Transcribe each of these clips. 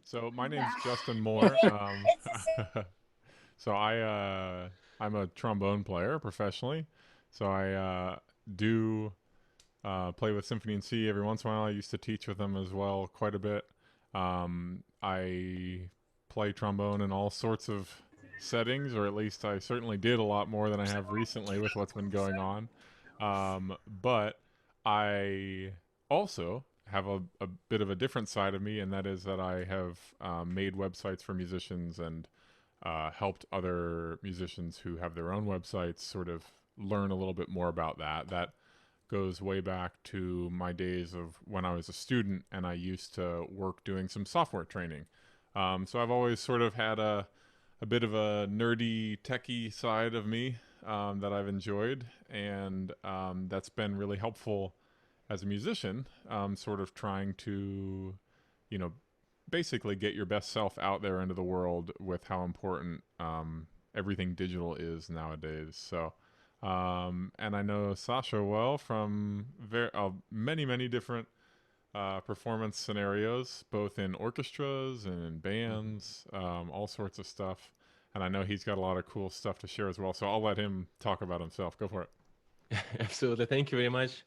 So my name's Justin Moore. So I'm a trombone player professionally. So I do play with Symphony and C every once in a while. I used to teach with them as well quite a bit. I play trombone in all sorts of settings, or at least I certainly did a lot more than I have recently with what's been going on. But I also have a bit of a different side of me, and that is that I have made websites for musicians and helped other musicians who have their own websites sort of learn a little bit more about that. That goes way back to my days of when I was a student and I used to work doing some software training. So I've always sort of had a bit of a nerdy, techie side of me that I've enjoyed, and that's been really helpful as a musician, sort of trying to, you know, basically get your best self out there into the world with how important everything digital is nowadays. So, and I know Sasha well from many different performance scenarios, both in orchestras and in bands, all sorts of stuff. And I know he's got a lot of cool stuff to share as well. So I'll let him talk about himself. Go for it. Absolutely. Thank you very much,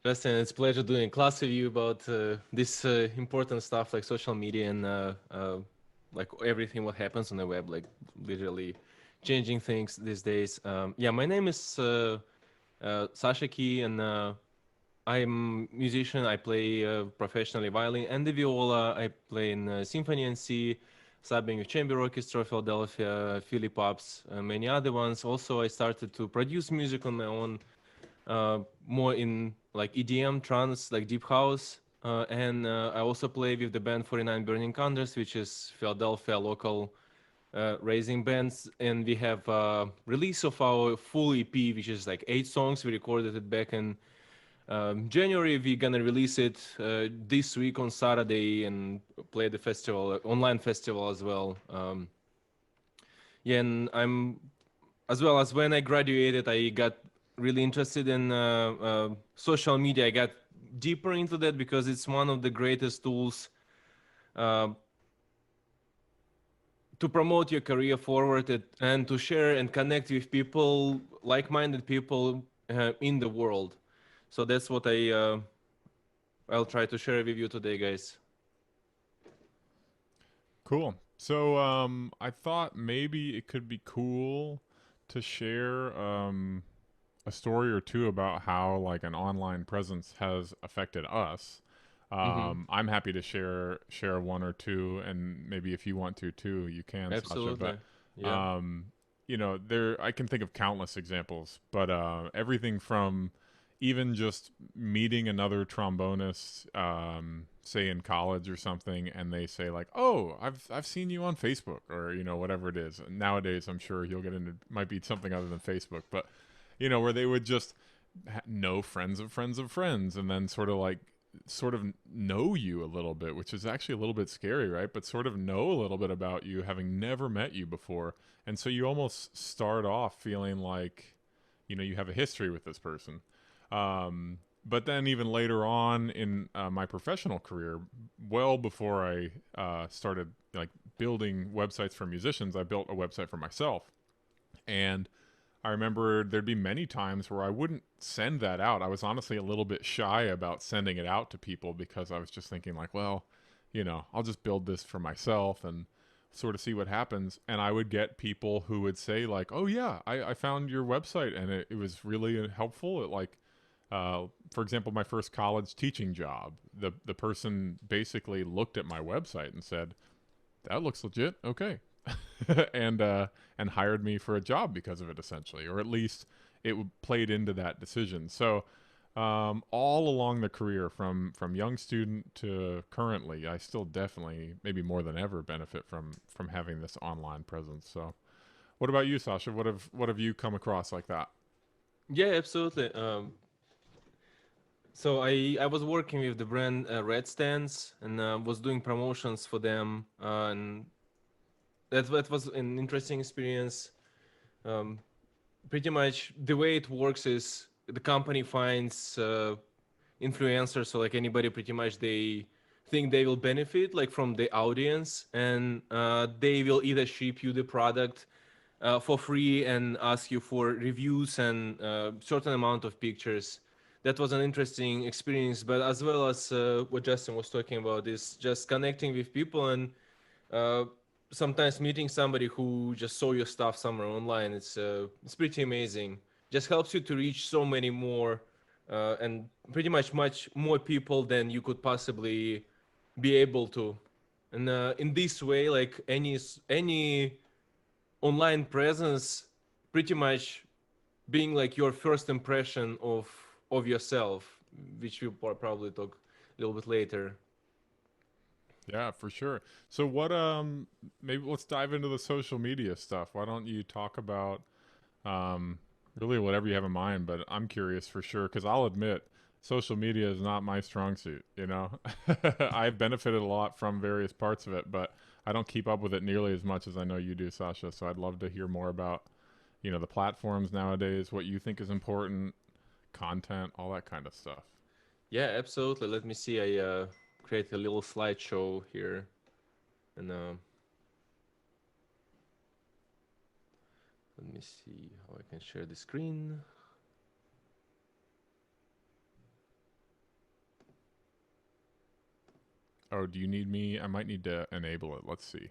Justin. It's a pleasure doing a class with you about this important stuff like social media and like everything what happens on the web, like literally changing things these days. Yeah, my name is Sasha Key, and I'm musician. I play professionally violin and the viola. I play in Symphony and C, subbing with Chamber Orchestra, Philadelphia, Philly Pops, many other ones. Also, I started to produce music on my own, more in like EDM, trance, like deep house. And I also play with the band 49 Burning Candles, which is Philadelphia local raising bands. And we have release of our full EP, which is like 8 songs. We recorded it back in January. We're gonna release it this week on Saturday and play the festival, online festival as well. Yeah, and I'm as well as when I graduated, I got really interested in social media. I got deeper into that because it's one of the greatest tools uh, to promote your career forward and to share and connect with people, like-minded people in the world. So that's what I'll try to share with you today, guys. Cool. So I thought maybe it could be cool to share a story or two about how like an online presence has affected us. Hmm. I'm happy to share one or two, and maybe if you want to too, you can, Sasha. But Absolutely. Yeah. um, there I can think of countless examples, but everything from even just meeting another trombonist, say in college or something, and they say like, "Oh, I've seen you on Facebook," or whatever it is. Nowadays, I'm sure you'll get into might be something other than Facebook, but where they would just know friends of friends of friends, and then sort of know you a little bit, which is actually a little bit scary, right? But sort of know a little bit about you, having never met you before, and so you almost start off feeling like you have a history with this person. But then even later on in my professional career, well before I started like building websites for musicians, I built a website for myself. And I remember there'd be many times where I wouldn't send that out. I was honestly a little bit shy about sending it out to people because I was just thinking like, well, I'll just build this for myself and sort of see what happens. And I would get people who would say like, oh yeah, I found your website and it was really helpful. It like, for example, my first college teaching job, the person basically looked at my website and said, that looks legit. Okay. and and hired me for a job because of it, essentially, or at least it played into that decision. So all along the career, from young student to currently, I still definitely, maybe more than ever, benefit from having this online presence. So, what about you, Sasha? What have you come across like that? Yeah, absolutely. So I was working with the brand Red Stands and was doing promotions for them, and that was an interesting experience. Um, Pretty much the way it works is the company finds influencers, so like anybody, pretty much they think they will benefit like from the audience, and they will either ship you the product for free and ask you for reviews and certain amount of pictures. That was an interesting experience, but as well as what Justin was talking about is just connecting with people and uh, sometimes meeting somebody who just saw your stuff somewhere online. It's pretty amazing. Just helps you to reach so many more and pretty much more people than you could possibly be able to. And in this way, like any online presence, pretty much being like your first impression of yourself, which we'll probably talk a little bit later. Yeah, for sure. So what maybe let's dive into the social media stuff. Why don't you talk about um really whatever you have in mind, but I'm curious for sure cuz I'll admit social media is not my strong suit, you know. I've benefited a lot from various parts of it, but I don't keep up with it nearly as much as I know you do, Sasha. So I'd love to hear more about, the platforms nowadays, what you think is important, content, all that kind of stuff. Yeah, absolutely. Let me see. I create a little slideshow here, and let me see how I can share the screen. Oh, do you need me? I might need to enable it. Let's see.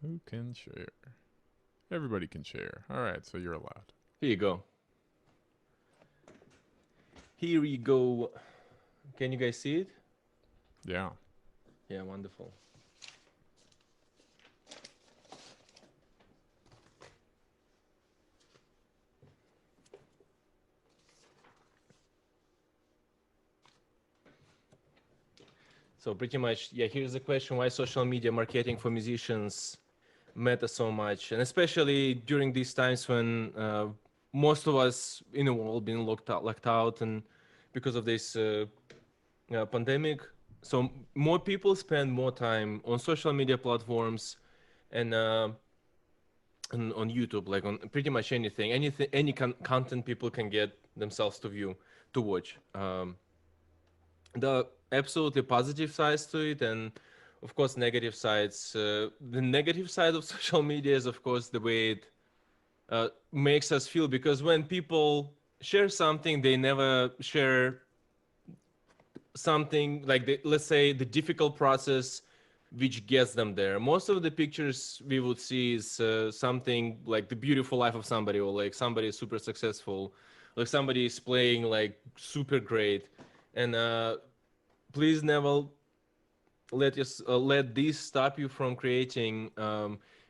Who can share? Everybody can share. All right, so you're allowed. Here you go. Here we go. Can you guys see it? Yeah. Yeah, wonderful. So pretty much, yeah, here's the question: why social media marketing for musicians matter so much, and especially during these times when most of us in the world being locked out, and because of this pandemic, so more people spend more time on social media platforms and on YouTube, like on pretty much anything, any content people can get themselves to view, to watch. The absolutely positive sides to it, and of course negative sides. The negative side of social media is, of course, the way it makes us feel, because when people share something, they never share something like let's say the difficult process which gets them there. Most of the pictures we would see is something like the beautiful life of somebody, or like somebody is super successful, like somebody is playing like super great. And please never let this stop you from creating,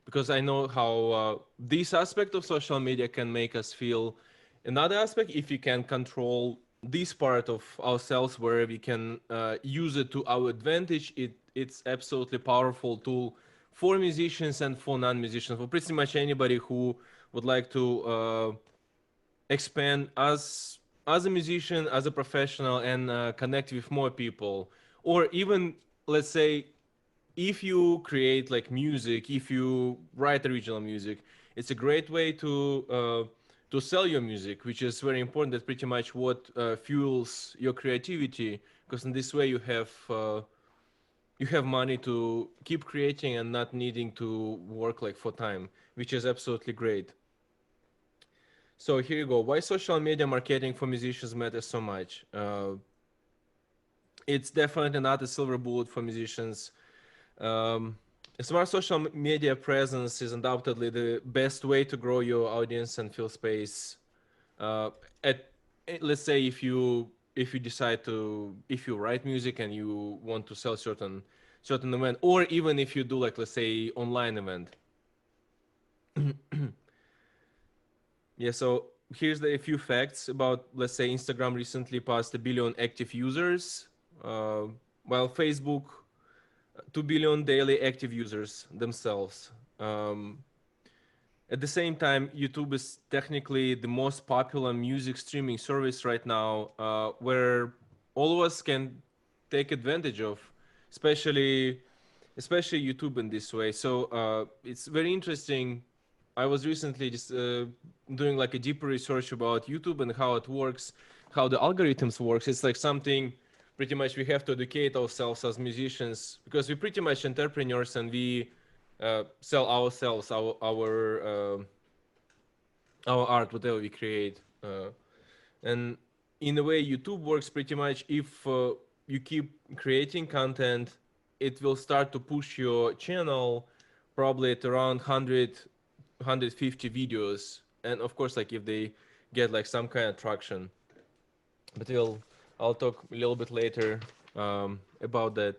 because I know how this aspect of social media can make us feel. Another aspect, if you can control this part of ourselves where we can use it to our advantage, it's absolutely powerful tool for musicians and for non-musicians, for pretty much anybody who would like to expand as a musician, as a professional, and connect with more people. Or even, let's say, if you create like music, if you write original music, it's a great way to sell your music, which is very important. That's pretty much what fuels your creativity, because in this way you have money to keep creating and not needing to work like for time, which is absolutely great. So here you go. Why social media marketing for musicians matters so much? It's definitely not a silver bullet for musicians. Um, a smart social media presence is undoubtedly the best way to grow your audience and fill space. Uh, at let's say if you decide to, if you write music and you want to sell certain event, or even if you do like, let's say, online event. Yeah, so here's a few facts about, let's say, Instagram recently passed 1 billion active users, uh, while Facebook 2 billion daily active users themselves. At the same time, YouTube is technically the most popular music streaming service right now, where all of us can take advantage of, especially YouTube in this way. So it's very interesting. I was recently just doing like a deeper research about YouTube and how it works, how the algorithms works. It's like something pretty much we have to educate ourselves as musicians, because we're pretty much entrepreneurs, and we sell ourselves, our art, whatever we create. And in a way, YouTube works pretty much if you keep creating content, it will start to push your channel probably at around 150 videos. And of course, like if they get like some kind of traction. But I'll talk a little bit later about that.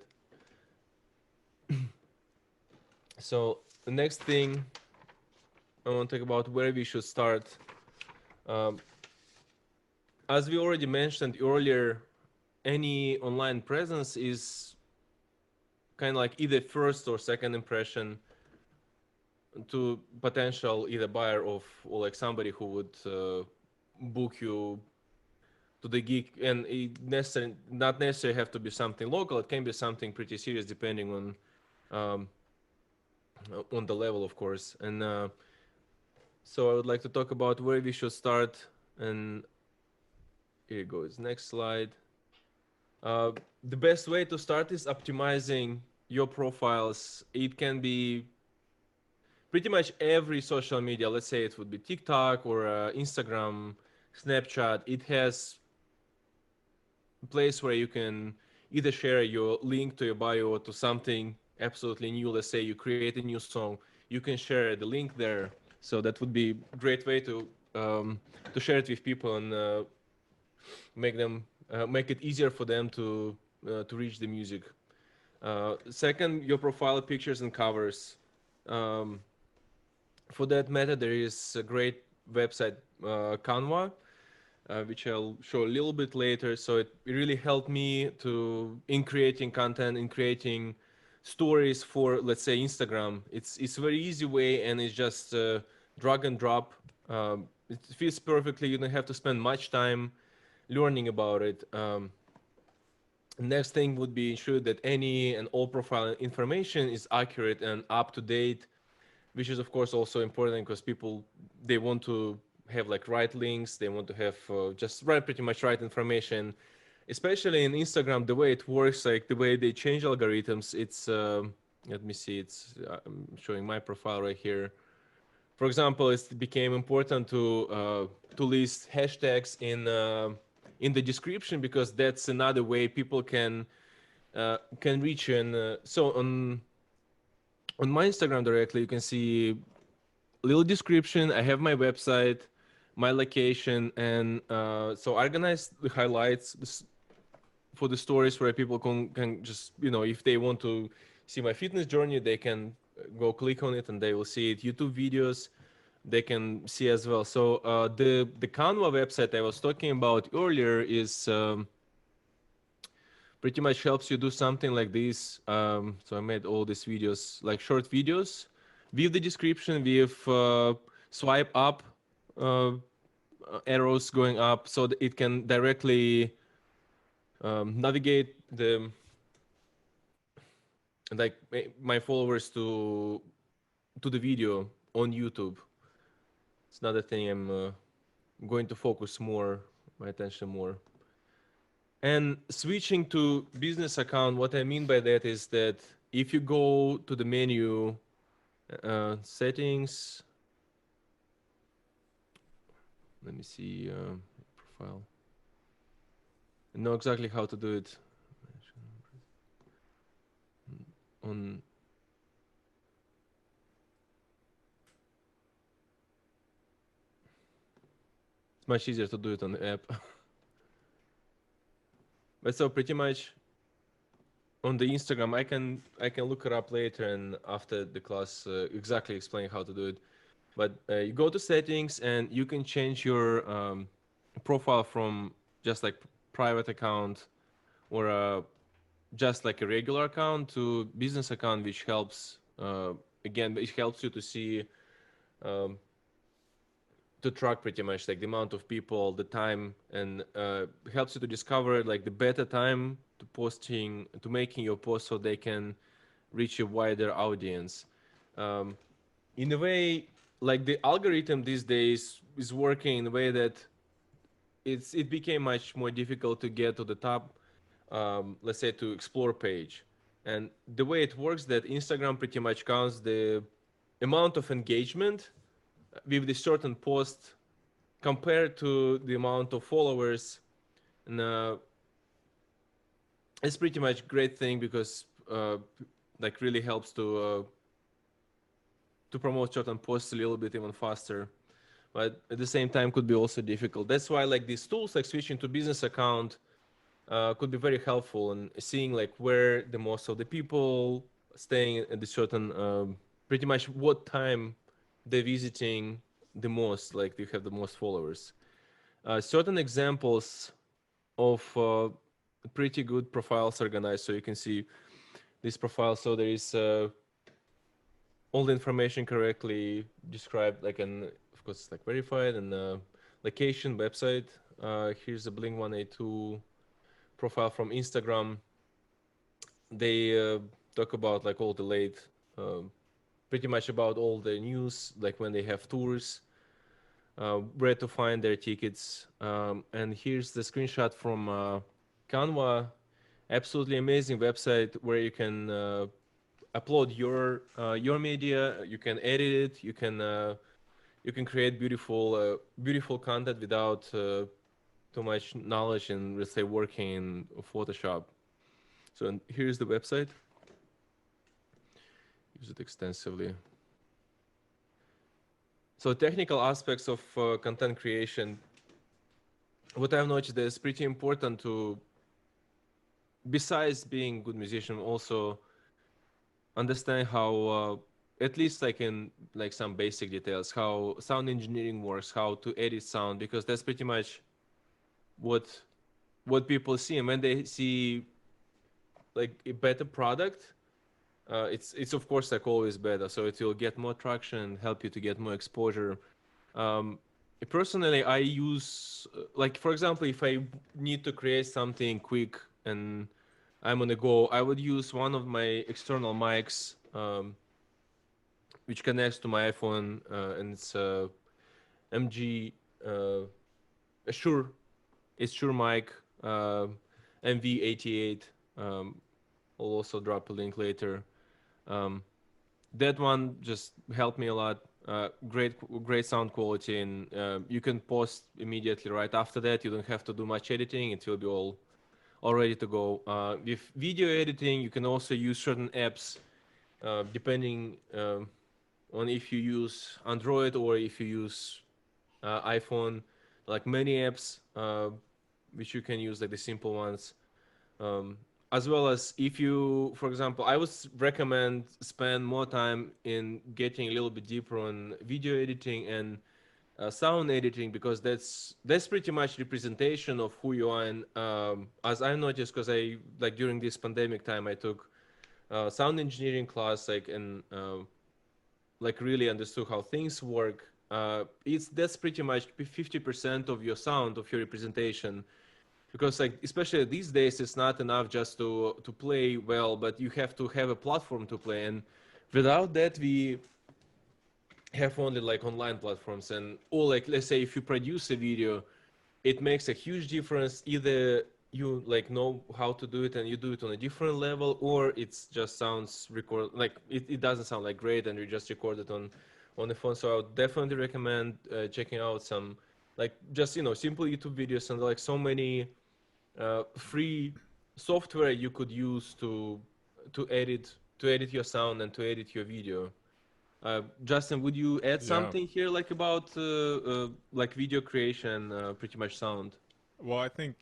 So the next thing I want to talk about where we should start. Um, as we already mentioned earlier, any online presence is kind of like either first or second impression to potential either buyer of, or like somebody who would book you to the gig. And it not necessarily have to be something local. It can be something pretty serious depending on the level, of course. And so I would like to talk about where we should start. And here it goes. Next slide. The best way to start is optimizing your profiles. It can be pretty much every social media. Let's say it would be TikTok or Instagram, Snapchat. It has a place where you can either share your link to your bio to something absolutely new. Let's say you create a new song, you can share the link there. So that would be a great way to share it with people and make it easier for them to reach the music. Second, your profile pictures and covers. For that matter, there is a great website, Canva, which I'll show a little bit later. So it really helped me in creating content, in creating stories for, let's say, Instagram. It's a very easy way, and it's just drag and drop. It fits perfectly. You don't have to spend much time learning about it. Next thing would be ensure that any and all profile information is accurate and up to date, which is of course also important because people, they want to have like right links, they want to have just pretty much right information. Especially in Instagram, the way it works, like the way they change algorithms, it's let me see, I'm showing my profile right here. For example, it became important to list hashtags in the description, because that's another way people can reach you. And so on my Instagram directly, you can see a little description. I have my website, my location, and so I organize the highlights for the stories where people can just, if they want to see my fitness journey, they can go click on it and they will see it. YouTube videos they can see as well. So the Canva website I was talking about earlier is pretty much helps you do something like this. So I made all these videos, like short videos, with the description, with swipe up arrows going up, so that it can directly navigate my followers to the video on YouTube. It's another thing I'm going to focus my attention more. And switching to business account, what I mean by that is that if you go to the menu, settings, let me see, profile. I know exactly how to do it. It's much easier to do it on the app. But so pretty much on the Instagram, I can look it up later and after the class exactly explain how to do it. But you go to settings and you can change your profile from just like private account or just like a regular account to business account, which helps again, it helps you to see to track pretty much like the amount of people, the time, and helps you to discover like the better time to making your post so they can reach a wider audience. In a way, like the algorithm these days is working in a way that it became much more difficult to get to the top let's say to explore page. And the way it works that Instagram pretty much counts the amount of engagement with the certain post compared to the amount of followers. And it's pretty much great thing because like really helps to promote certain posts a little bit even faster. But at the same time could be also difficult. That's why like these tools like switching to business account could be very helpful in seeing like where the most of the people staying at the certain pretty much what time they're visiting the most, like you have the most followers. Certain examples of pretty good profiles organized, so you can see this profile. So there is all the information correctly described, like, and of course it's like verified, and location, website. Here's a Blink 182 profile from Instagram. They talk about like all the late, pretty much about all the news, like when they have tours, where to find their tickets. And here's the screenshot from Canva. Absolutely amazing website where you can upload your media. You can edit it. You can create beautiful content without too much knowledge and let's say working in Photoshop. So here's the website. Use it extensively. So technical aspects of content creation. What I've noticed is pretty important to, besides being a good musician, also understand how, at least like in like some basic details, how sound engineering works, how to edit sound, because that's pretty much what people see. And when they see like a better product, it's of course like always better, so it will get more traction, help you to get more exposure. um, Personally I use like for example if I need to create something quick and I'm on the go, I would use one of my external mics, which connects to my iPhone, and it's MG Shure, it's Shure mic, MV88. I'll also drop a link later. um, that one just helped me a lot. Great sound quality, and you can post immediately right after that. You don't have to do much editing; it will be all ready to go. With video editing, you can also use certain apps, depending on if you use Android or if you use iPhone. Like many apps, which you can use, like the simple ones. um, as well as if you, for example, I would recommend spend more time in getting a little bit deeper on video editing and sound editing, because that's pretty much representation of who you are. And as I noticed, because I like during this pandemic time I took sound engineering class, like, and like really understood how things work. It's that's pretty much 50% of your sound, of your representation, because like especially these days it's not enough just to play well, but you have to have a platform to play. And without that we have only like online platforms. And or like let's say if you produce a video, it makes a huge difference. Either you like know how to do it and you do it on a different level, or it's just sounds record like it doesn't sound like great and you just record it on the phone. So I would definitely recommend checking out some like just simple YouTube videos, and like so many free software you could use to edit your sound and to edit your video. Justin, would you add Yeah. something here like about like video creation, pretty much sound? Well, I think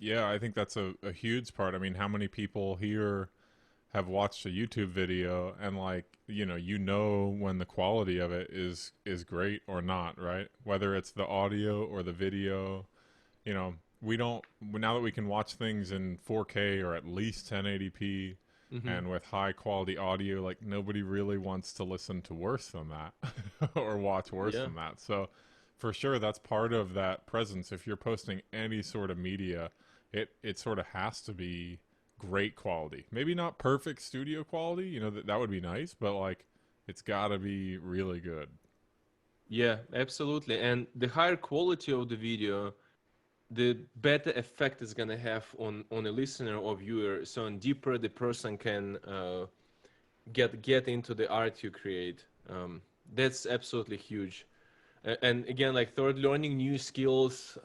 that's a huge part. I mean, how many people here have watched a YouTube video and like, when the quality of it is great or not, right? Whether it's the audio or the video, you know, we don't now that we can watch things in 4K or at least 1080p Mm-hmm. and with high quality audio, like nobody really wants to listen to worse than that or watch worse Yeah. than that. So for sure that's part of that presence. If you're posting any sort of media, it sort of has to be great quality. Maybe not perfect studio quality, that would be nice, but like it's got to be really good. Yeah, absolutely. And the higher quality of the video the better effect it's gonna have on a listener or viewer. So and deeper the person can get into the art you create. That's absolutely huge. And again, like third, learning new skills.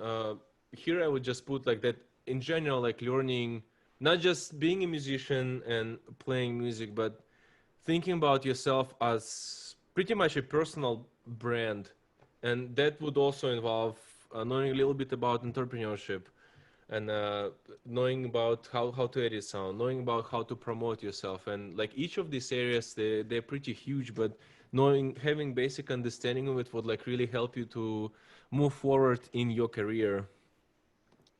Here I would just put like that in general, like learning not just being a musician and playing music, but thinking about yourself as pretty much a personal brand. And that would also involve knowing a little bit about entrepreneurship and knowing about how to edit sound, knowing about how to promote yourself. And like each of these areas, they're pretty huge, but having basic understanding of it would like really help you to move forward in your career.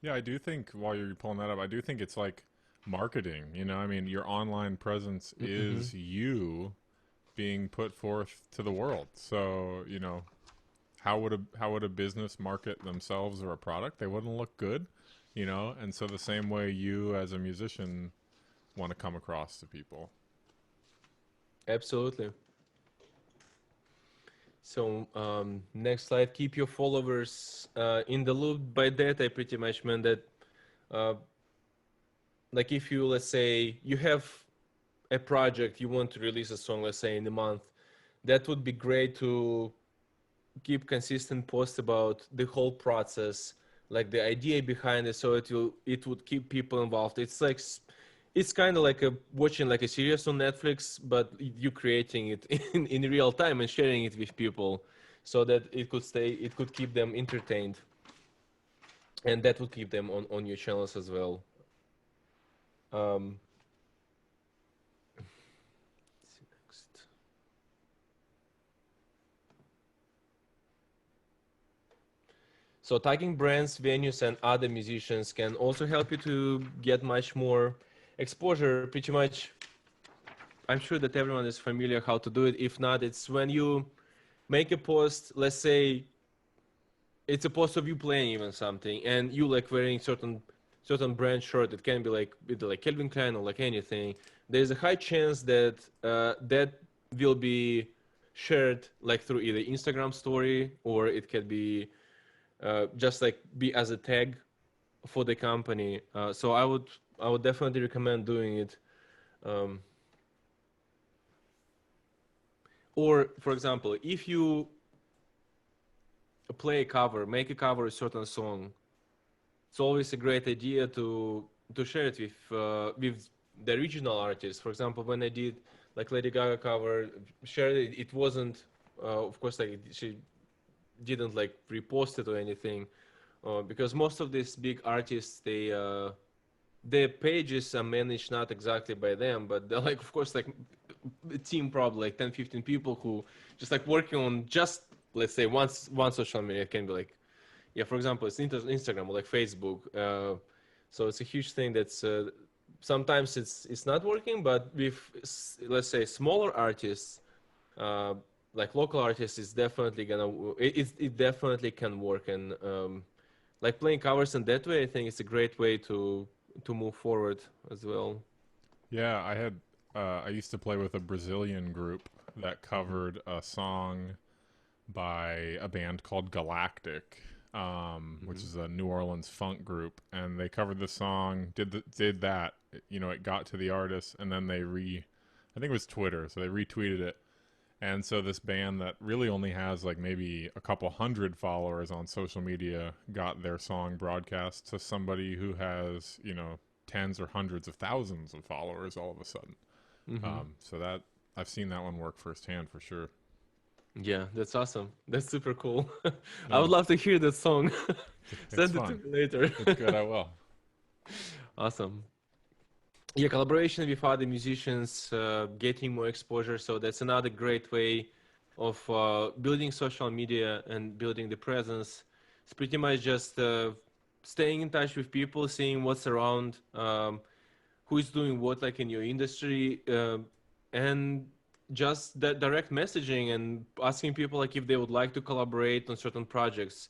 Yeah, I do think while you're pulling that up, I do think it's like marketing. You know, I mean, your online presence Mm-hmm. is you being put forth to the world. So, you know, how would a business market themselves or a product? They wouldn't look good, you know. And so the same way you as a musician want to come across to people. Absolutely. So next slide, keep your followers in the loop. By that, I pretty much meant that, uh, like if you, let's say, you have a project, you want to release a song, let's say in a month, that would be great to keep consistent posts about the whole process, like the idea behind it, so it would keep people involved. It's like it's kind of like watching like a series on Netflix, but you creating it in real time and sharing it with people, so that it could keep them entertained, and that would keep them on your channels as well. Um, next. So tagging brands, venues, and other musicians can also help you to get much more exposure. Pretty much, I'm sure that everyone is familiar how to do it. If not, it's when you make a post, let's say it's a post of you playing even something, and you like wearing certain brand shirt. It can be like either like Calvin Klein or like anything. There's a high chance that that will be shared like through either Instagram story, or it can be just like be as a tag for the company. So I would definitely recommend doing it. Um, or for example, if you play a cover, make a cover a certain song, it's always a great idea to share it with the original artist. For example, when I did like Lady Gaga cover, shared it. It wasn't, of course, like she didn't like repost it or anything, because most of these big artists, their pages are managed not exactly by them, but they're like, of course, like a team, probably like 10, 15 people who just like working on just, let's say, one social media. It can be like, yeah, for example, it's Instagram or like Facebook. So it's a huge thing that's sometimes it's not working, but with, let's say, smaller artists, uh, like local artists, it's definitely it definitely can work. And like playing covers in that way, I think it's a great way to move forward as well. Yeah, I used to play with a Brazilian group that Hmm. covered a song by a band called Galactic, which Hmm. is a New Orleans funk group, and they covered the song, did that. You know, it got to the artist, and then I think it was Twitter, so they retweeted it. And so this band that really only has like maybe a couple hundred followers on social media got their song broadcast to somebody who has, you know, tens or hundreds of thousands of followers all of a sudden. Hmm. So that I've seen that one work firsthand for sure. Yeah, that's awesome. That's super cool. I Yeah, would love to hear that song. it's Send it to fun. me later. It's good. I will. Awesome. Yeah, collaboration with other musicians, getting more exposure. So that's another great way of building social media and building the presence. It's pretty much just staying in touch with people, seeing what's around, who is doing what, like in your industry, and just that direct messaging and asking people like if they would like to collaborate on certain projects,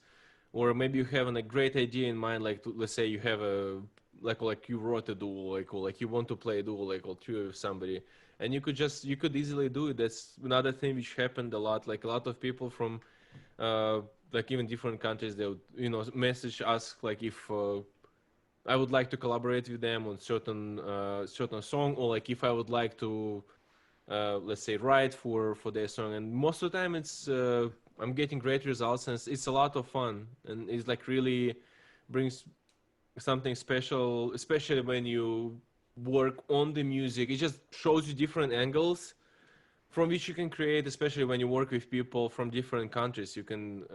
or maybe you have a great idea in mind, like let's say you have a like you wrote a duo, like, or like you want to play a duo, like, or two with somebody, and you could easily do it. That's another thing which happened a lot. Like a lot of people from like even different countries, they would, message us like if I would like to collaborate with them on certain song, or like if I would like to let's say write for their song. And most of the time it's I'm getting great results, and it's a lot of fun, and it's like really brings something special, especially when you work on the music. It just shows you different angles from which you can create, especially when you work with people from different countries. You can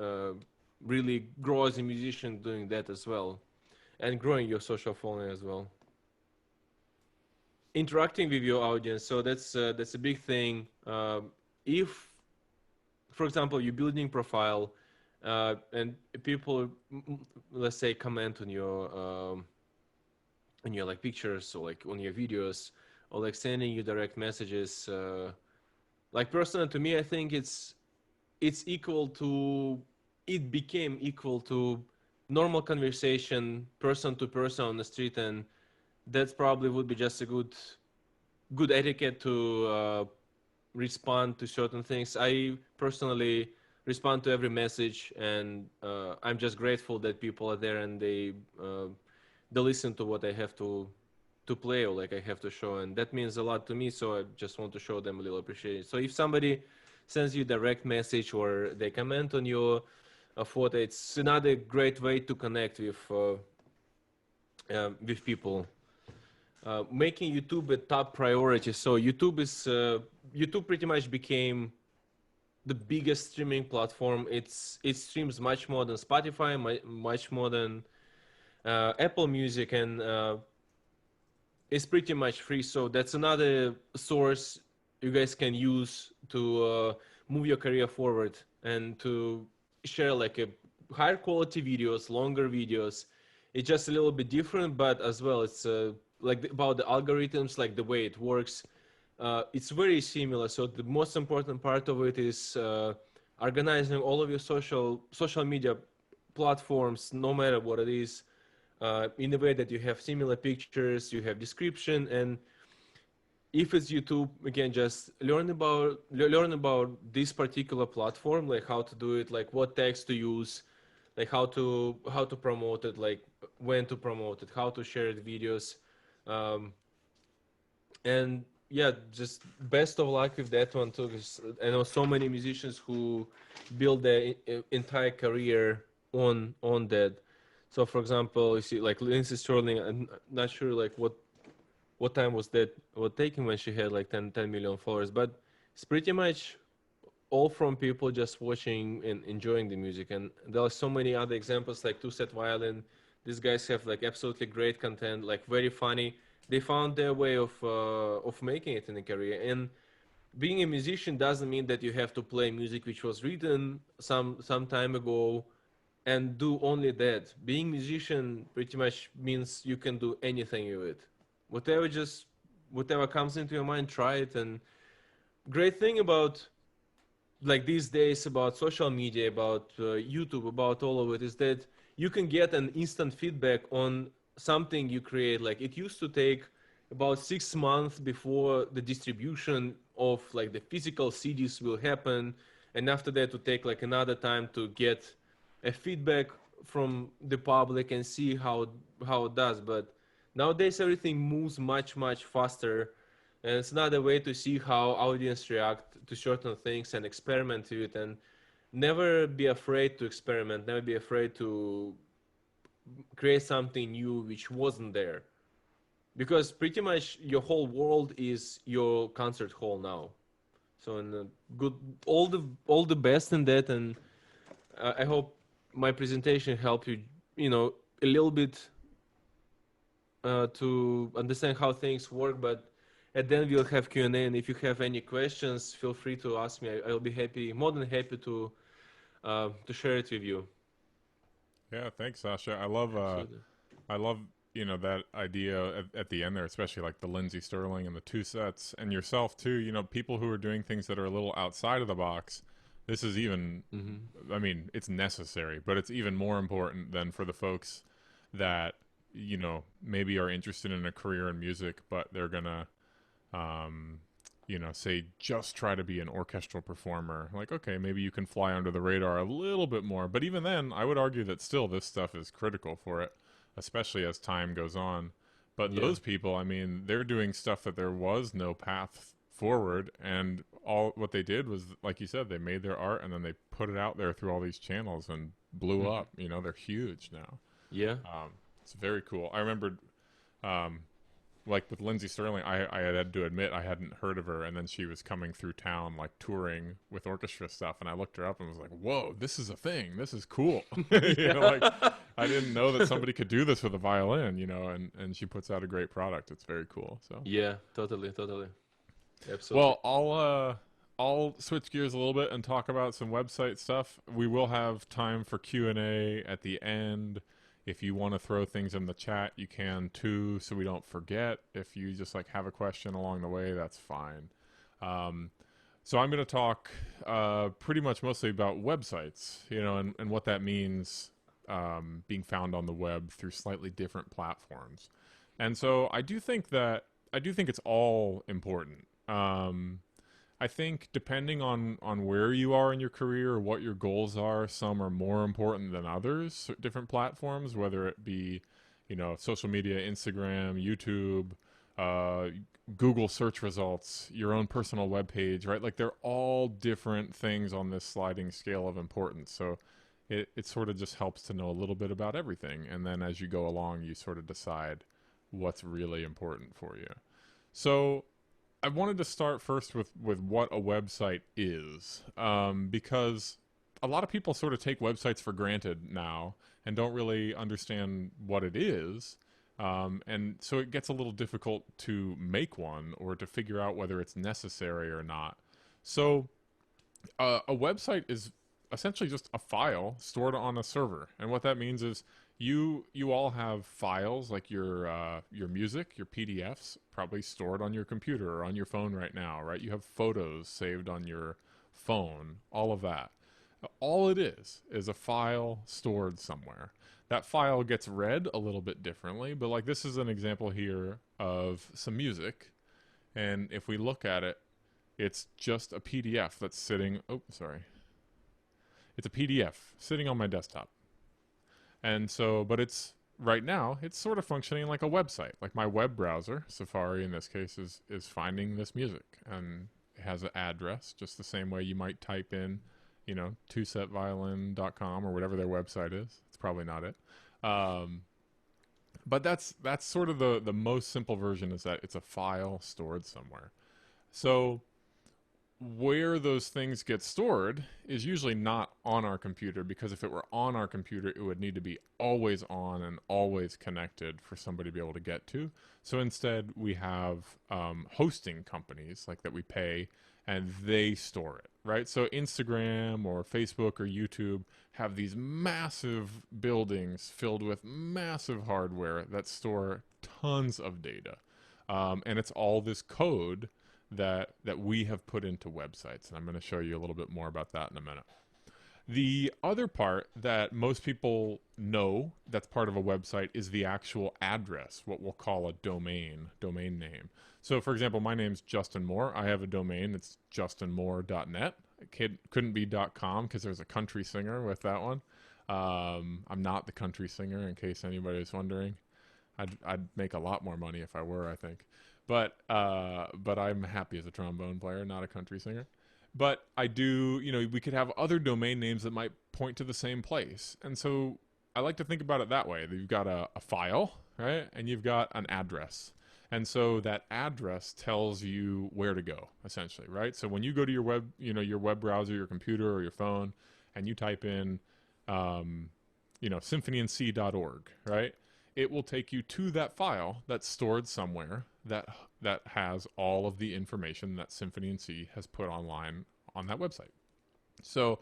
really grow as a musician doing that as well, and growing your social following as well. Interacting with your audience, so that's a big thing. If, for example, you're building profile, and people, let's say, comment on your like pictures, or like on your videos, or like sending you direct messages. Like personally, to me, I think it's equal to, it became equal to normal conversation, person to person on the street, and that's probably would be just a good etiquette to respond to certain things. I personally respond to every message, and I'm just grateful that people are there, and they listen to what I have to play, or like I have to show, and that means a lot to me. So I just want to show them a little appreciation. So if somebody sends you direct message, or they comment on your photo, it's another great way to connect with people. Making YouTube a top priority. So YouTube pretty much became the biggest streaming platform. It streams much more than Spotify, much more than Apple Music, and it's pretty much free. So that's another source you guys can use to move your career forward, and to share like a higher quality videos, longer videos. It's just a little bit different, but as well, it's like about the algorithms, like the way it works. It's very similar. So the most important part of it is organizing all of your social media platforms, no matter what it is, in a way that you have similar pictures, you have description, and if it's YouTube, again, just learn about this particular platform, like how to do it, like what text to use, like how to promote it, like when to promote it, how to share the videos, um, and yeah, just best of luck with that one too. 'Cause I know so many musicians who build their entire career on that. So, for example, you see like Lindsay Sterling. I'm not sure like what time was that was taken when she had like 10 million followers, but it's pretty much all from people just watching and enjoying the music. And there are so many other examples like Two Set Violin. These guys have like absolutely great content, like very funny. They found their way of making it in a career. And being a musician doesn't mean that you have to play music which was written some time ago and do only that. Being musician pretty much means you can do anything with it. Whatever comes into your mind, try it. And great thing about like these days, about social media, about YouTube, about all of it, is that you can get an instant feedback on something you create. Like it used to take about 6 months before the distribution of like the physical CDs will happen, and after that to take like another time to get a feedback from the public and see how it does. But nowadays everything moves much faster, and it's another way to see how audience react to certain things and experiment with it. And never be afraid to experiment, never be afraid to create something new which wasn't there, because pretty much your whole world is your concert hall now. So, and good, all the best in that. And I hope my presentation helped you, a little bit to understand how things work. But at the end we'll have Q&A, and if you have any questions, feel free to ask me. I'll be more than happy to share it with you. Yeah, thanks, Sasha. Absolutely. I love, that idea at the end there, especially like the Lindsey Sterling and the two sets and yourself too, people who are doing things that are a little outside of the box. This is even, Hmm. I mean, it's necessary, but it's even more important than for the folks that, maybe are interested in a career in music, but they're gonna, um, say just try to be an orchestral performer. Like, okay, maybe you can fly under the radar a little bit more. But even then, I would argue that still this stuff is critical for it, especially as time goes on. But Yeah. those people, I mean, they're doing stuff that there was no path forward. And all what they did was, like you said, they made their art and then they put it out there through all these channels and blew Mhm. up. They're huge now. Yeah. It's very cool. I remembered um, like with Lindsay Sterling, I had to admit I hadn't heard of her, and then she was coming through town like touring with orchestra stuff, and I looked her up and was like, "Whoa, this is a thing! This is cool!" Like Yeah. I didn't know that somebody could do this with a violin, and she puts out a great product. It's very cool. So, Yeah, totally, totally. Absolutely. well, I'll switch gears a little bit and talk about some website stuff. We will have time for Q&A at the end. If you want to throw things in the chat, you can too, so we don't forget. If you just like have a question along the way, that's fine. Um, so I'm going to talk pretty much mostly about websites, and what that means being found on the web through slightly different platforms. And so I do think it's all important. I think depending on where you are in your career or what your goals are, some are more important than others. So different platforms, whether it be, social media, Instagram, YouTube, uh, Google search results, your own personal web page, right? Like they're all different things on this sliding scale of importance. So it sort of just helps to know a little bit about everything. And then as you go along, you sort of decide what's really important for you. So I wanted to start first with what a website is, because a lot of people sort of take websites for granted now and don't really understand what it is. And so it gets a little difficult to make one or to figure out whether it's necessary or not. So a website is essentially just a file stored on a server, and what that means is you all have files like your music, your PDFs, probably stored on your computer or on your phone right now, right? You have photos saved on your phone, all of that. All it is a file stored somewhere. That file gets read a little bit differently, but like this is an example here of some music, and if we look at it, it's just a PDF that's sitting. Oh, sorry. It's a PDF sitting on my desktop. And so, but it's right now, it's sort of functioning like a website. Like my web browser, Safari in this case, is finding this music. And it has an address, just the same way you might type in, twosetviolin.com or whatever their website is. It's probably not it. Um, but that's sort of the most simple version, is that it's a file stored somewhere. So where those things get stored is usually not on our computer, because if it were on our computer, it would need to be always on and always connected for somebody to be able to get to. So instead, we have hosting companies like that we pay, and they store it, right? So Instagram or Facebook or YouTube have these massive buildings filled with massive hardware that store tons of data. And it's all this code that we have put into websites, and I'm going to show you a little bit more about that in a minute. The other part that most people know that's part of a website is the actual address, what we'll call a domain name. So, for example, my name's Justin Moore. I have a domain. It's justinmoore.net. It couldn't be .com because there's a country singer with that one. I'm not the country singer, in case anybody's wondering. I'd make a lot more money if I were, I think. But I'm happy as a trombone player, not a country singer. But I do, we could have other domain names that might point to the same place. And so I like to think about it that way. You've got a file, right? And you've got an address. And so that address tells you where to go, essentially, right? So when you go to your web browser, your computer, or your phone, and you type in, symphonync.org, right? It will take you to that file that's stored somewhere that has all of the information that Symphony and C has put online on that website. So,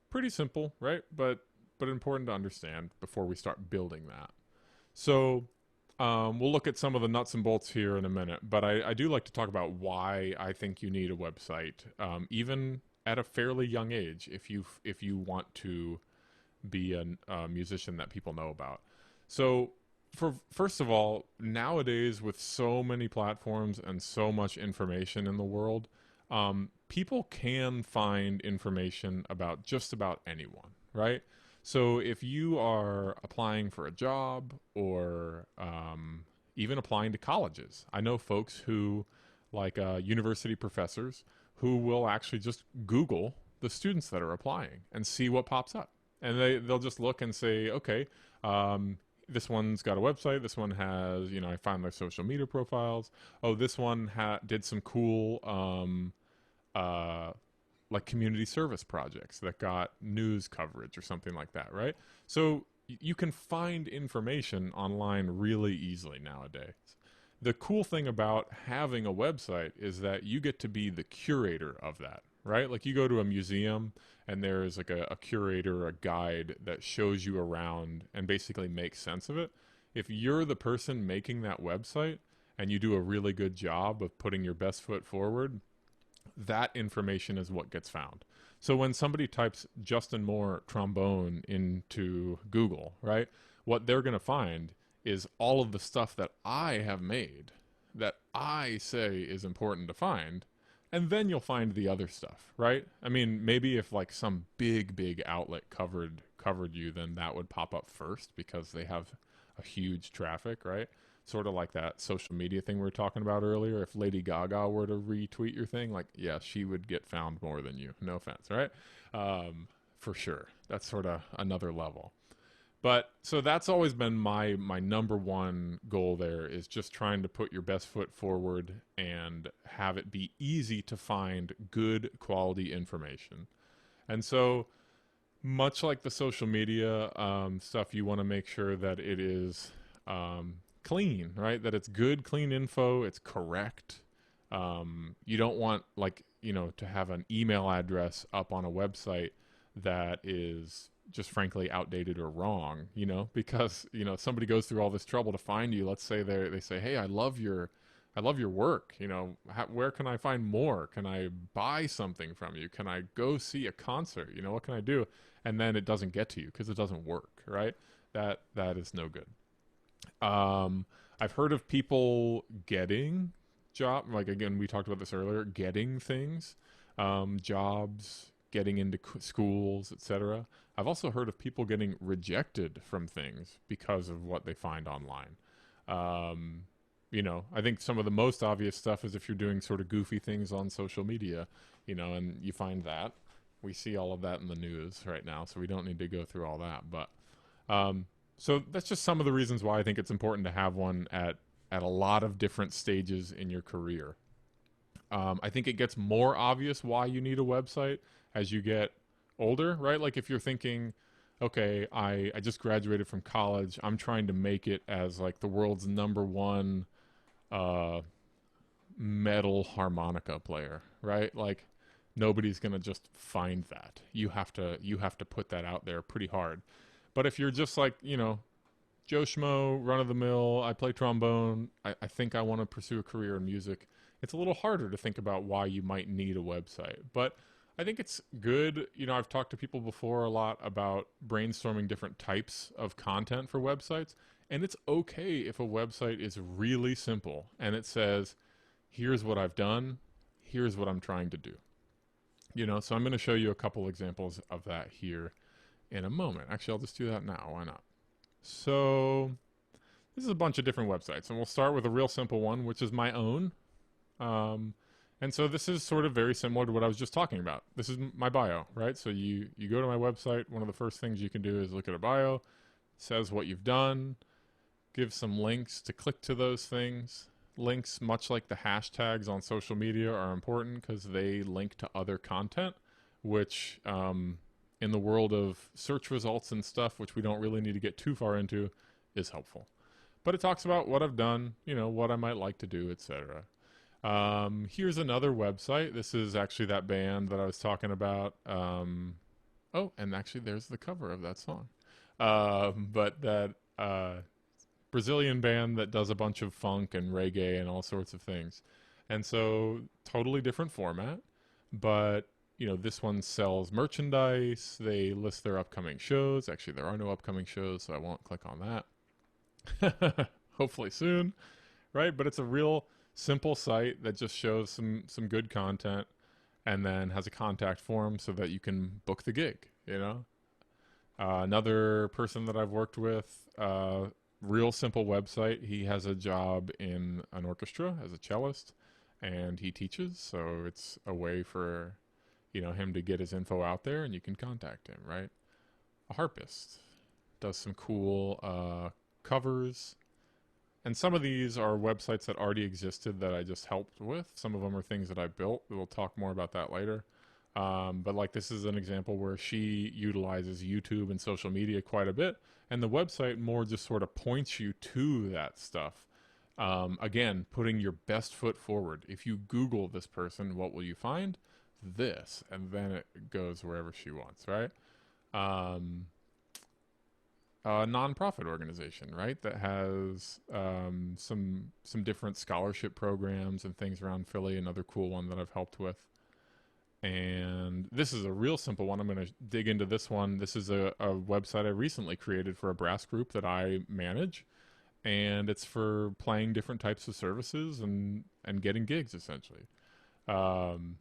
pretty simple, right? But important to understand before we start building that. So, we'll look at some of the nuts and bolts here in a minute, but I do like to talk about why I think you need a website, even at a fairly young age, if you want to be a musician that people know about. So for first of all, nowadays with so many platforms and so much information in the world, people can find information about just about anyone, right? So if you are applying for a job or even applying to colleges, I know folks who, like university professors, who will actually just Google the students that are applying and see what pops up, and they'll just look and say, okay, um, this one's got a website. This one has, I find their social media profiles. Oh, this one did some cool, uh, like community service projects that got news coverage or something like that, right? So you can find information online really easily nowadays. The cool thing about having a website is that you get to be the curator of that, right? Like you go to a museum and there's like a curator, a guide that shows you around and basically makes sense of it. If you're the person making that website and you do a really good job of putting your best foot forward, that information is what gets found. So when somebody types Justin Moore trombone into Google, right, what they're going to find is all of the stuff that I have made that I say is important to find. And then you'll find the other stuff, right? I mean, maybe if like some big outlet covered you, then that would pop up first because they have a huge traffic, right? Sort of like that social media thing we were talking about earlier. If Lady Gaga were to retweet your thing, like, yeah, she would get found more than you. No offense, right? For sure. That's sort of another level. But so that's always been my number one goal there, is just trying to put your best foot forward and have it be easy to find good quality information. And so much like the social media stuff, you want to make sure that it is clean, right? That it's good, clean info, it's correct. You don't want, like, to have an email address up on a website that is just frankly outdated or wrong, because, somebody goes through all this trouble to find you. Let's say they say, hey, I love your work. Where can I find more? Can I buy something from you? Can I go see a concert? What can I do? And then it doesn't get to you because it doesn't work, right? That is no good. I've heard of people getting like, again, we talked about this earlier, getting things, jobs, getting into schools, etc. I've also heard of people getting rejected from things because of what they find online. Um, I think some of the most obvious stuff is if you're doing sort of goofy things on social media, and you find that. We see all of that in the news right now, so we don't need to go through all that. But so that's just some of the reasons why I think it's important to have one at a lot of different stages in your career. I think it gets more obvious why you need a website as you get older, right? Like if you're thinking, okay, I just graduated from college, I'm trying to make it as like the world's number one uh, metal harmonica player, right? Like nobody's gonna just find that. You have to put that out there pretty hard. But if you're just like, Joe Schmo, run of the mill, I play trombone, I think I want to pursue a career in music, it's a little harder to think about why you might need a website. But I think it's good. I've talked to people before a lot about brainstorming different types of content for websites. And it's okay if a website is really simple and it says, here's what I've done, here's what I'm trying to do. So I'm going to show you a couple examples of that here in a moment. Actually, I'll just do that now. Why not? So this is a bunch of different websites, and we'll start with a real simple one, which is my own. And so this is sort of very similar to what I was just talking about. This is my bio, right? So you go to my website. One of the first things you can do is look at a bio. It says what you've done, give some links to click to those things. Links, much like the hashtags on social media, are important because they link to other content, which in the world of search results and stuff, which we don't really need to get too far into, is helpful. But it talks about what I've done, what I might like to do, etc. Here's another website. This is actually that band that I was talking about. Oh, and actually there's the cover of that song. But that Brazilian band that does a bunch of funk and reggae and all sorts of things. And so totally different format, but this one sells merchandise. They list their upcoming shows. Actually, there are no upcoming shows, so I won't click on that. Hopefully soon, right? But it's a real simple site that just shows some good content and then has a contact form so that you can book the gig. Another person that I've worked with, real simple website. He has a job in an orchestra as a cellist, and he teaches. So it's a way for him to get his info out there, and you can contact him. Right? A harpist does some cool covers. And some of these are websites that already existed that I just helped with. Some of them are things that I built. We'll talk more about that later. But like this is an example where she utilizes YouTube and social media quite a bit, and the website more just sort of points you to that stuff. Again, putting your best foot forward. If you Google this person, what will you find? This, and then it goes wherever she wants, right? Um, a nonprofit organization, right? That has some different scholarship programs and things around Philly. Another cool one that I've helped with. And this is a real simple one. I'm going to dig into this one. This is a website I recently created for a brass group that I manage, and it's for playing different types of services and getting gigs essentially. Um,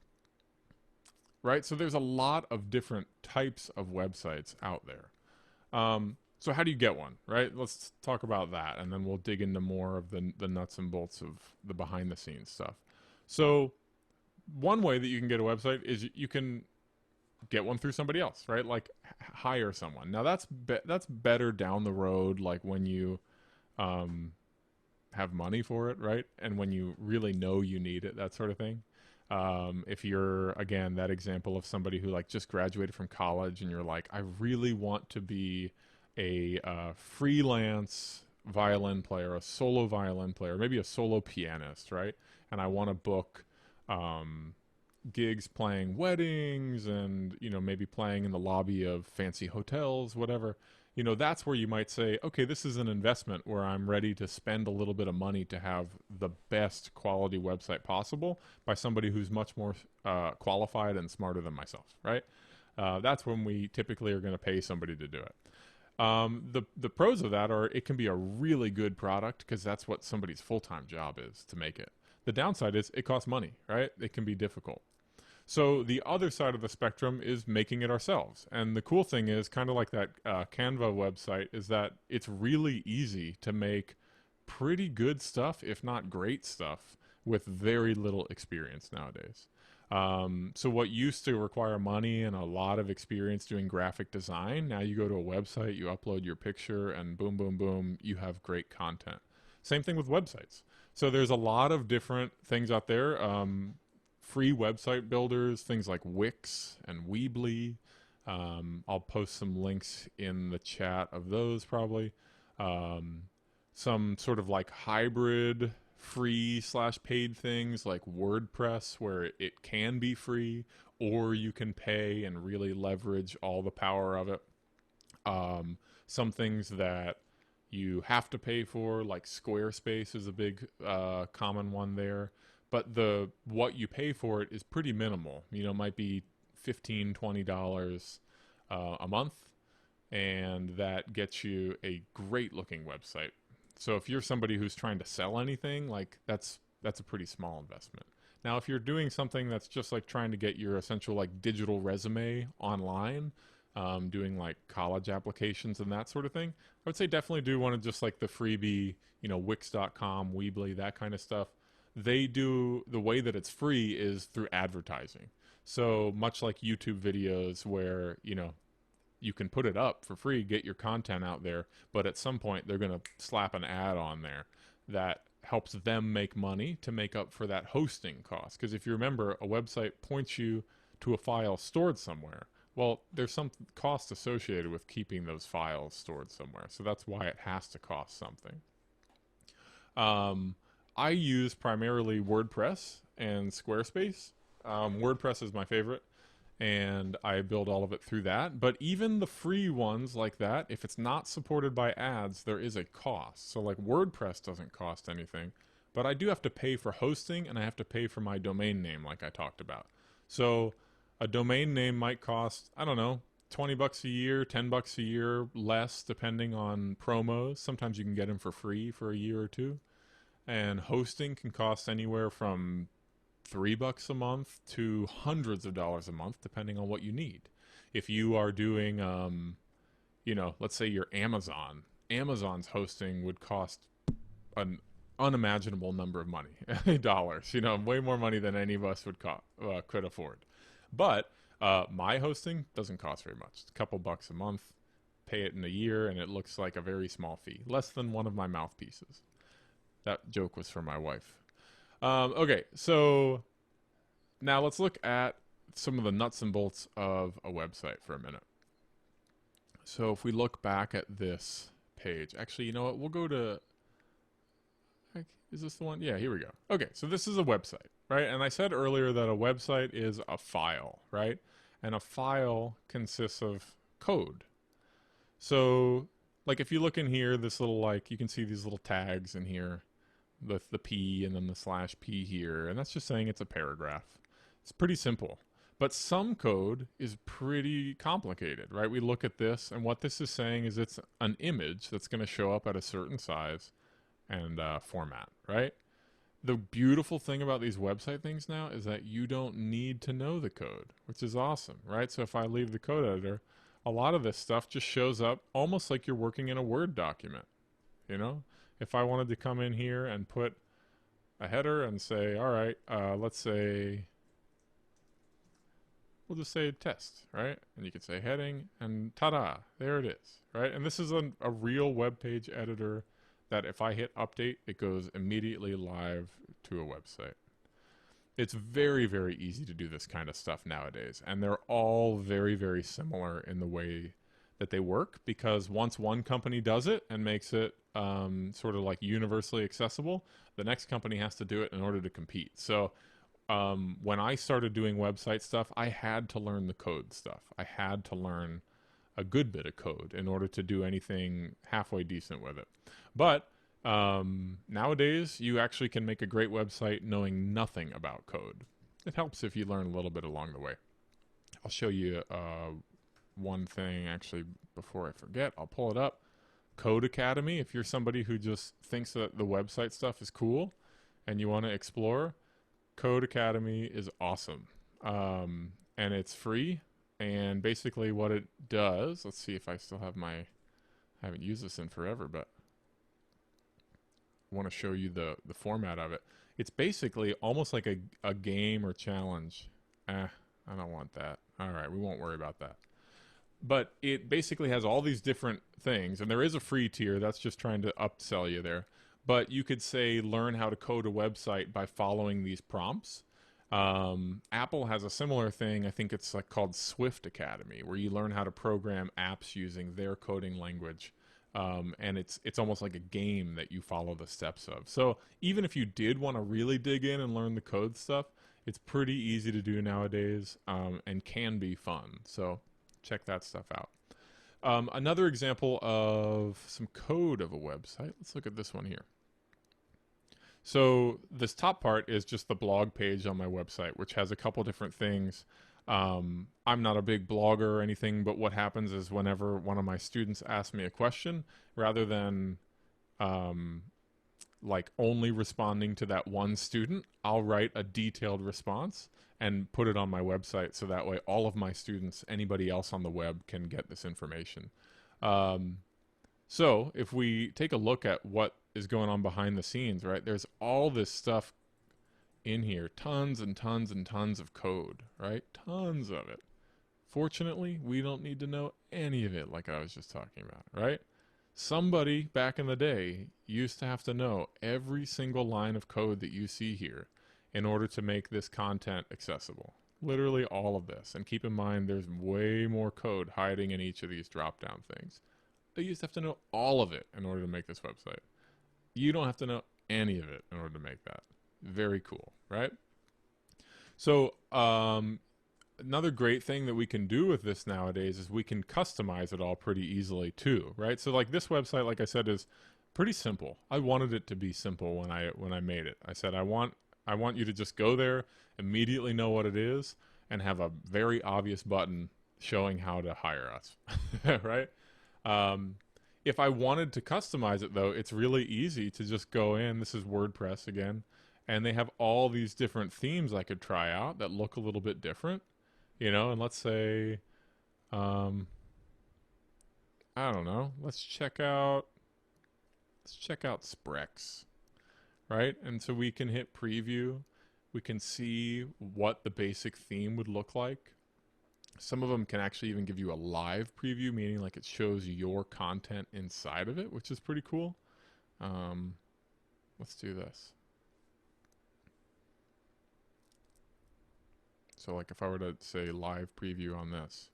right. So there's a lot of different types of websites out there. So how do you get one, right? Let's talk about that, and then we'll dig into more of the nuts and bolts of the behind the scenes stuff. So one way that you can get a website is you can get one through somebody else, right? Like hire someone. Now that's better down the road, like when you um, have money for it, right? And when you really know you need it, that sort of thing. If you're again that example of somebody who like just graduated from college and you're like, I really want to be a freelance violin player, a solo violin player, maybe a solo pianist, right? And I want to book um, gigs playing weddings and maybe playing in the lobby of fancy hotels, whatever. That's where you might say, okay, this is an investment where I'm ready to spend a little bit of money to have the best quality website possible by somebody who's much more qualified and smarter than myself, right? That's when we typically are going to pay somebody to do it. The pros of that are it can be a really good product because that's what somebody's full-time job is to make it. The downside is it costs money, right? It can be difficult. So the other side of the spectrum is making it ourselves. And the cool thing is, kind of like that Canva website, is that it's really easy to make pretty good stuff, if not great stuff, with very little experience nowadays. So what used to require money and a lot of experience doing graphic design, now you go to a website, you upload your picture, and boom, boom, boom, you have great content. Same thing with websites. So there's a lot of different things out there. Free website builders, things like Wix and Weebly. I'll post some links in the chat of those probably. Um, some sort of like hybrid free slash paid things like WordPress, where it can be free or you can pay and really leverage all the power of it. Some things that you have to pay for, like Squarespace, is a big common one there. But the what you pay for it is pretty minimal. It might be $15-20 a month, and that gets you a great looking website. So if you're somebody who's trying to sell anything, like that's a pretty small investment. Now, if you're doing something that's just like trying to get your essential like digital resume online, doing like college applications and that sort of thing, I would say definitely do one of just like the freebie, Wix.com, Weebly, that kind of stuff. They do the way that it's free is through advertising. So much like YouTube videos where, you can put it up for free, get your content out there, but at some point they're going to slap an ad on there that helps them make money to make up for that hosting cost. Because if you remember, a website points you to a file stored somewhere. Well, there's some cost associated with keeping those files stored somewhere. So that's why it has to cost something. I use primarily WordPress and Squarespace. WordPress is my favorite, and I build all of it through that. But even the free ones like that, if it's not supported by ads, there is a cost. So like WordPress doesn't cost anything, but I do have to pay for hosting and I have to pay for my domain name like I talked about. So a domain name might cost, I don't know, $20 a year, $10 a year less, depending on promos. Sometimes you can get them for free for a year or two. And hosting can cost anywhere from $3 a month to hundreds of dollars a month, depending on what you need. If you are doing, let's say you're Amazon, Amazon's hosting would cost an unimaginable number of money, dollars. Way more money than any of us could afford. But my hosting doesn't cost very much. It's a couple bucks a month. Pay it in a year, and it looks like a very small fee, less than one of my mouthpieces. That joke was for my wife. Okay, so now let's look at some of the nuts and bolts of a website for a minute. So if we look back at this page, actually, you know what? We'll go to, is this the one? Yeah, here we go. Okay, so this is a website, right? And I said earlier that a website is a file, right? And a file consists of code. So, like, if you look in here, this little, you can see these little tags in here with the P and then the /P here, and that's just saying it's a paragraph. It's pretty simple. But some code is pretty complicated, right? We look at this, and what this is saying is it's an image that's going to show up at a certain size and format, right? The beautiful thing about these website things now is that you don't need to know the code, which is awesome, right? So if I leave the code editor, a lot of this stuff just shows up almost like you're working in a Word document, If I wanted to come in here and put a header and say, all right, let's say, we'll just say test, right? And you can say heading, and ta-da, there it is, right? And this is a real web page editor that if I hit update, it goes immediately live to a website. It's very, very easy to do this kind of stuff nowadays, and they're all very, very similar in the way that they work, because once one company does it and makes it sort of like universally accessible, the next company has to do it in order to compete. So when I started doing website stuff, I had to learn the code stuff. I had to learn a good bit of code in order to do anything halfway decent with it. But nowadays, you actually can make a great website knowing nothing about code. It helps if you learn a little bit along the way. I'll show you one thing, actually, before I forget. I'll pull it up. Code Academy, if you're somebody who just thinks that the website stuff is cool and you want to explore, Code Academy is awesome. And it's free. And basically what it does, let's see if I still have I haven't used this in forever, but I want to show you the format of it. It's basically almost like a game or challenge. I don't want that. All right, we won't worry about that. But it basically has all these different things, and there is a free tier that's just trying to upsell you there. But you could say learn how to code a website by following these prompts. Apple has a similar thing. I think it's called Swift Academy, where you learn how to program apps using their coding language. And it's almost like a game that you follow the steps of. So even if you did want to really dig in and learn the code stuff, it's pretty easy to do nowadays, and can be fun. So check that stuff out. Another example of some code of a website. Let's look at this one here. So this top part is just the blog page on my website, which has a couple different things. I'm not a big blogger or anything, but what happens is whenever one of my students asks me a question, rather than only responding to that one student, I'll write a detailed response and put it on my website, so that way all of my students, anybody else on the web, can get this information. So if we take a look at what is going on behind the scenes, right, there's all this stuff in here, tons and tons and tons of code, right? Tons of it. Fortunately, we don't need to know any of it, like I was just talking about, right? Somebody back in the day used to have to know every single line of code that you see here in order to make this content accessible. Literally all of this. And keep in mind, there's way more code hiding in each of these drop-down things. They used to have to know all of it in order to make this website. You don't have to know any of it in order to make that. Very cool, right? So another great thing that we can do with this nowadays is we can customize it all pretty easily too, right? So like this website, like I said, is pretty simple. I wanted it to be simple when I made it. I said I want you to just go there, immediately know what it is, and have a very obvious button showing how to hire us, right? Um, if I wanted to customize it though, it's really easy to just go in. This is WordPress again, and they have all these different themes I could try out that look a little bit different, and let's say, um, I don't know, let's check out Sprex, right? And so we can hit preview. We can see what the basic theme would look like. Some of them can actually even give you a live preview, meaning like it shows your content inside of it, which is pretty cool. Um, let's do this. So like if I were to say live preview on this,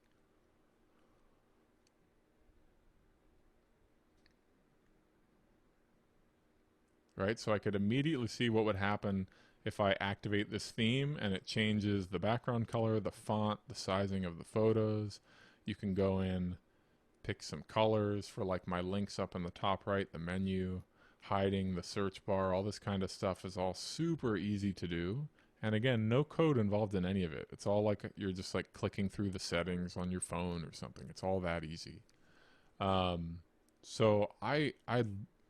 right? So I could immediately see what would happen if I activate this theme and it changes the background color, the font, the sizing of the photos. You can go in, pick some colors for like my links up in the top right, the menu, hiding the search bar, all this kind of stuff is all super easy to do. And again, no code involved in any of it. It's all like you're just like clicking through the settings on your phone or something. It's all that easy. So I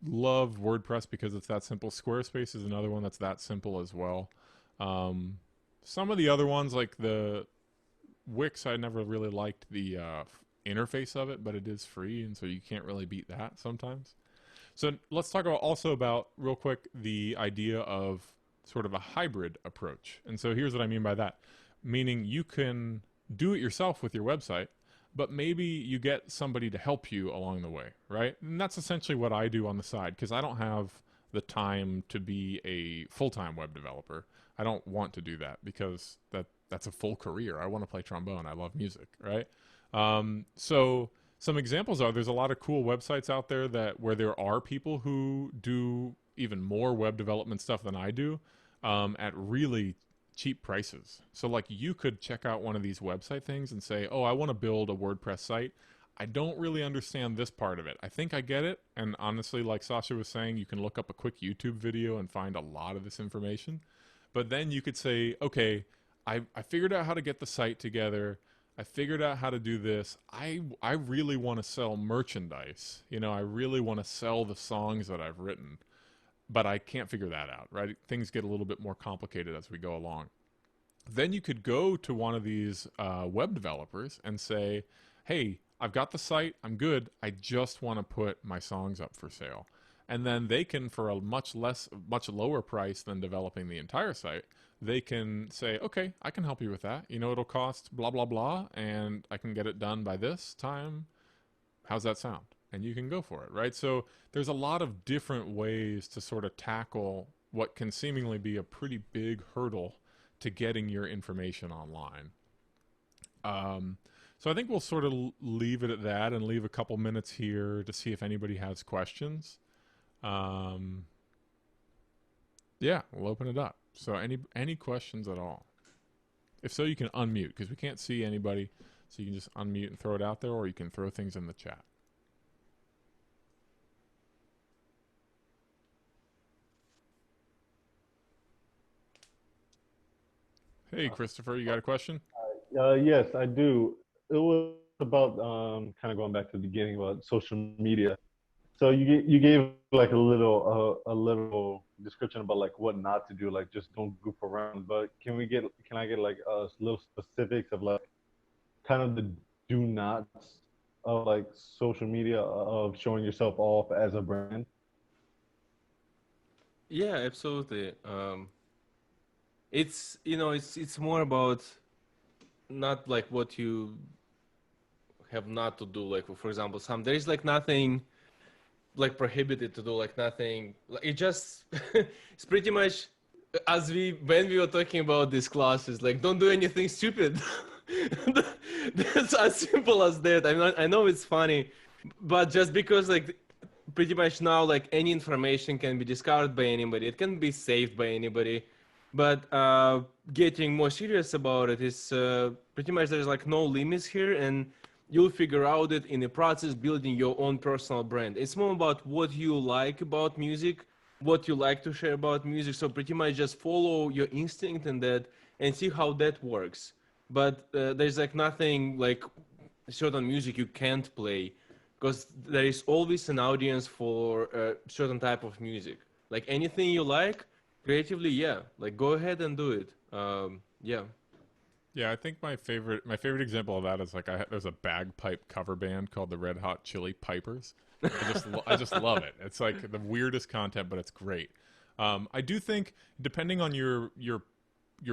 love WordPress because it's that simple. Squarespace is another one that's that simple as well. Um, some of the other ones, like the Wix, I never really liked the interface of it, but it is free, and so you can't really beat that sometimes. So let's talk about real quick the idea of sort of a hybrid approach. And so here's what I mean by that, meaning you can do it yourself with your website, but maybe you get somebody to help you along the way, right? And that's essentially what I do on the side because I don't have the time to be a full-time web developer. I don't want to do that because that's a full career. I want to play trombone. I love music, right? So some examples are there's a lot of cool websites out there where there are people who do even more web development stuff than I do at really cheap prices. So like you could check out one of these website things and say, oh, I want to build a WordPress site. I don't really understand this part of it. I think I get it. And honestly, like Sasha was saying, you can look up a quick YouTube video and find a lot of this information. But then you could say, okay, I figured out how to get the site together. I figured out how to do this. I really want to sell merchandise. I really want to sell the songs that I've written. But I can't figure that out, right? Things get a little bit more complicated as we go along. Then you could go to one of these web developers and say, hey, I've got the site, I'm good, I just want to put my songs up for sale. And then they can, for a much lower price than developing the entire site, they can say, okay, I can help you with that. It'll cost blah, blah, blah, and I can get it done by this time. How's that sound? And you can go for it, right? So there's a lot of different ways to sort of tackle what can seemingly be a pretty big hurdle to getting your information online. So I think we'll sort of leave it at that and leave a couple minutes here to see if anybody has questions. Yeah, we'll open it up. So any questions at all? If so, you can unmute because we can't see anybody. So you can just unmute and throw it out there, or you can throw things in the chat. Hey, Christopher, you got a question? Yes, I do. It was about kind of going back to the beginning about social media. So you gave like a little description about like what not to do, like just don't goof around. But can I get like a little specifics of like kind of the do nots of like social media of showing yourself off as a brand? Yeah, absolutely. It's more about not like what you have not to do. Like for example, there is like nothing like prohibited to do, like nothing. It just it's pretty much as when we were talking about these classes, like don't do anything stupid. That's as simple as that. I know it's funny, but just because like pretty much now like any information can be discovered by anybody, it can be saved by anybody. But getting more serious about it is pretty much there's like no limits here, and you'll figure out it in the process building your own personal brand. It's more about what you like about music, what you like to share about music. So pretty much just follow your instinct and see how that works. But there's like nothing like certain music you can't play, because there is always an audience for a certain type of music. Like anything you like creatively, yeah, like go ahead and do it. Yeah. Yeah, I think my favorite example of that is like there's a bagpipe cover band called the Red Hot Chili Pipers. I just love it. It's like the weirdest content, but it's great. I do think depending on your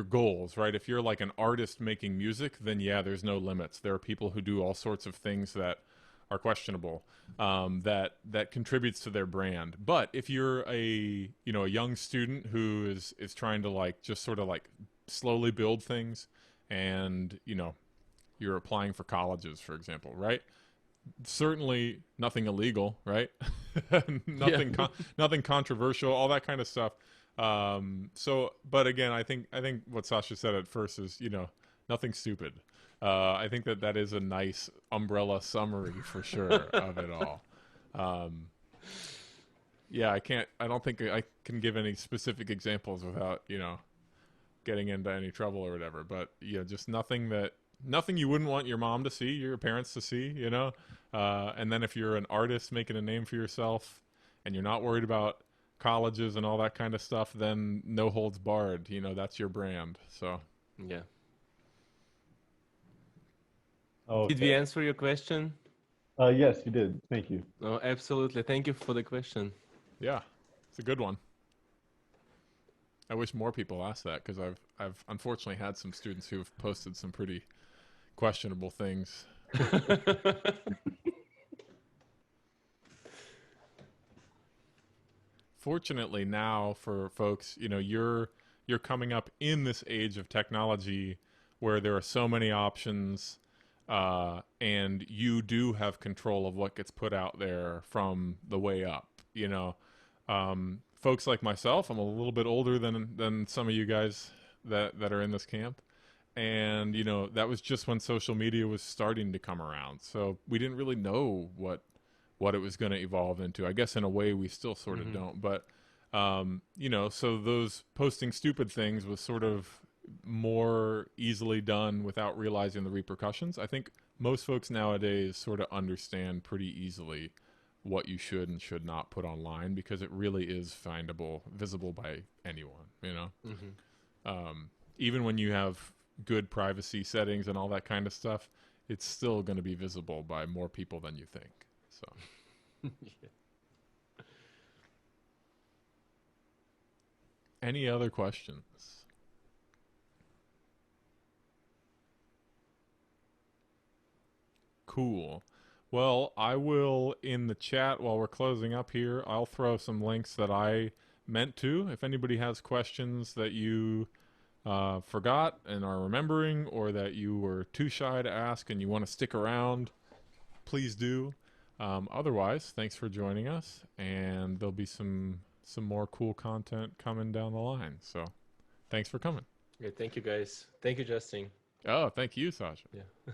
goals, right? If you're like an artist making music, then yeah, there's no limits. There are people who do all sorts of things that are questionable, that contributes to their brand. But if you're a young student who is trying to like just sort of like slowly build things, and you're applying for colleges, for example, right? Certainly nothing illegal, right? Yeah. Nothing controversial, all that kind of stuff. But again, I think what Sasha said at first is nothing stupid. I think that is a nice umbrella summary for sure of it all. Um, yeah, I don't think I can give any specific examples without getting into any trouble or whatever. But just nothing you wouldn't want your mom to see, your parents to see, and then if you're an artist making a name for yourself and you're not worried about colleges and all that kind of stuff, then no holds barred. That's your brand. So Yeah. Did we Okay. answer your question? Yes, you did. Thank you. Oh, absolutely. Thank you for the question. yeah, it's a good one. I wish more people asked that because I've unfortunately had some students who've posted some pretty questionable things. Fortunately now for folks, you're coming up in this age of technology where there are so many options, and you do have control of what gets put out there from the way up. Folks like myself, I'm a little bit older than some of you guys that are in this camp, and that was just when social media was starting to come around, so we didn't really know what it was going to evolve into. I guess in a way we still sort of Hmm. don't, but so those posting stupid things was sort of more easily done without realizing the repercussions. I think most folks nowadays sort of understand pretty easily what you should and should not put online because it really is findable, visible by anyone. Hmm. Even when you have good privacy settings and all that kind of stuff, it's still going to be visible by more people than you think. So, Yeah. any other questions? Cool. Well, I will in the chat while we're closing up here, I'll throw some links that I meant to. If anybody has questions that you forgot and are remembering, or that you were too shy to ask and you want to stick around, please do. Otherwise, thanks for joining us, and there'll be some more cool content coming down the line. So, thanks for coming. Yeah, thank you guys. Thank you, Justin. Oh, thank you, Sasha. Yeah.